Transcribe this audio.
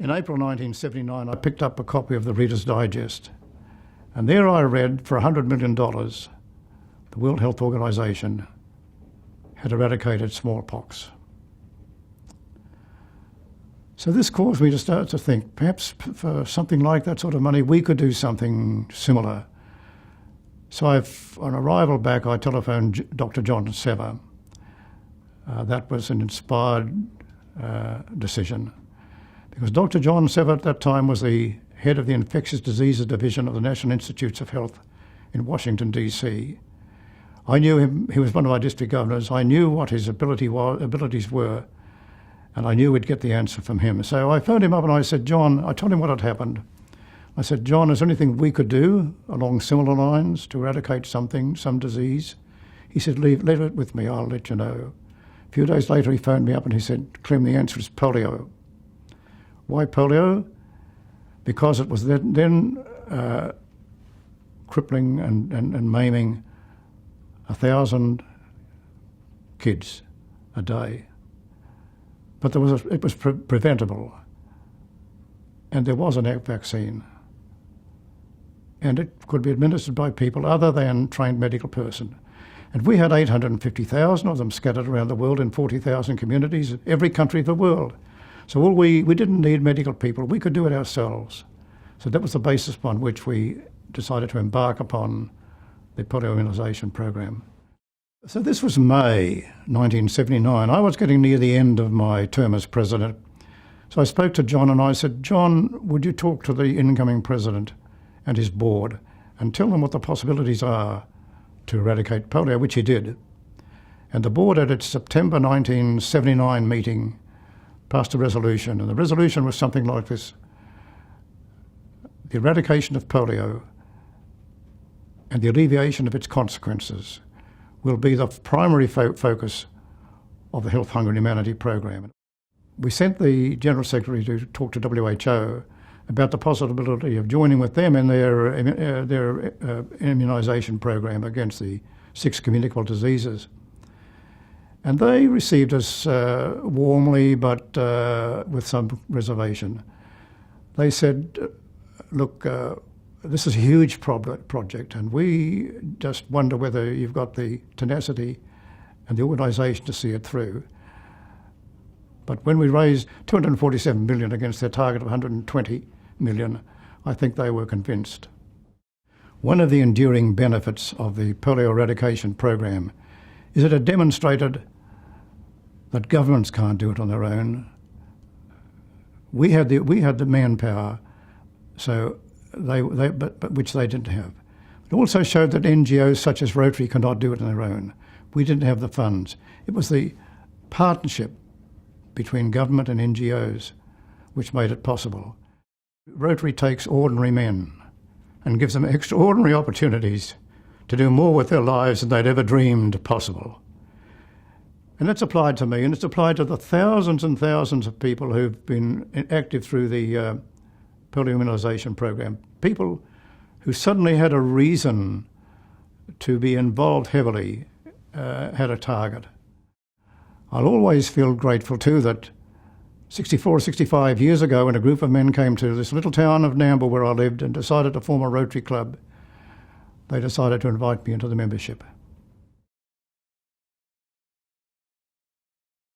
In April 1979, I picked up a copy of the Reader's Digest, and there I read, for $100 million, the World Health Organization had eradicated smallpox. So this caused me to start to think, perhaps for something like that sort of money, we could do something similar. So on arrival back, I telephoned Dr. John Sever. That was an inspired decision, because Dr. John Sever at that time was the head of the Infectious Diseases Division of the National Institutes of Health in Washington, D.C. I knew him, he was one of my district governors. I knew what his abilities were, and I knew we'd get the answer from him. So I phoned him up and I said, John, I told him what had happened. I said, John, is there anything we could do along similar lines to eradicate something, some disease? He said, leave it with me, I'll let you know. A few days later he phoned me up and he said, Clem, the answer is polio. Why polio? Because it was then crippling and maiming 1,000 kids a day. But it was preventable, and there was an vaccine, and it could be administered by people other than trained medical person. And we had 850,000 of them scattered around the world in 40,000 communities, every country of the world. So we didn't need medical people, we could do it ourselves. So that was the basis upon which we decided to embark upon the polio immunization program. So this was May 1979. I was getting near the end of my term as president. So I spoke to John and I said, John, would you talk to the incoming president and his board and tell them what the possibilities are to eradicate polio, which he did. And the board at its September 1979 meeting passed a resolution, and the resolution was something like this: the eradication of polio and the alleviation of its consequences will be the primary focus of the Health, Hunger and Humanity program. We sent the General Secretary to talk to WHO about the possibility of joining with them in their immunisation program against the 6 communicable diseases. And they received us warmly, but with some reservation. They said, look, this is a huge project, and we just wonder whether you've got the tenacity and the organisation to see it through. But when we raised $247 million against their target of $120 million, I think they were convinced. One of the enduring benefits of the polio eradication program is that it demonstrated that governments can't do it on their own. We had the manpower, but which they didn't have. It also showed that NGOs such as Rotary cannot do it on their own. We didn't have the funds. It was the partnership between government and NGOs which made it possible. Rotary takes ordinary men and gives them extraordinary opportunities to do more with their lives than they'd ever dreamed possible. And that's applied to me, and it's applied to the thousands and thousands of people who've been active through the polio immunisation program. People who suddenly had a reason to be involved heavily, had a target. I'll always feel grateful too that 64 or 65 years ago, when a group of men came to this little town of Nambour where I lived and decided to form a Rotary club, they decided to invite me into the membership.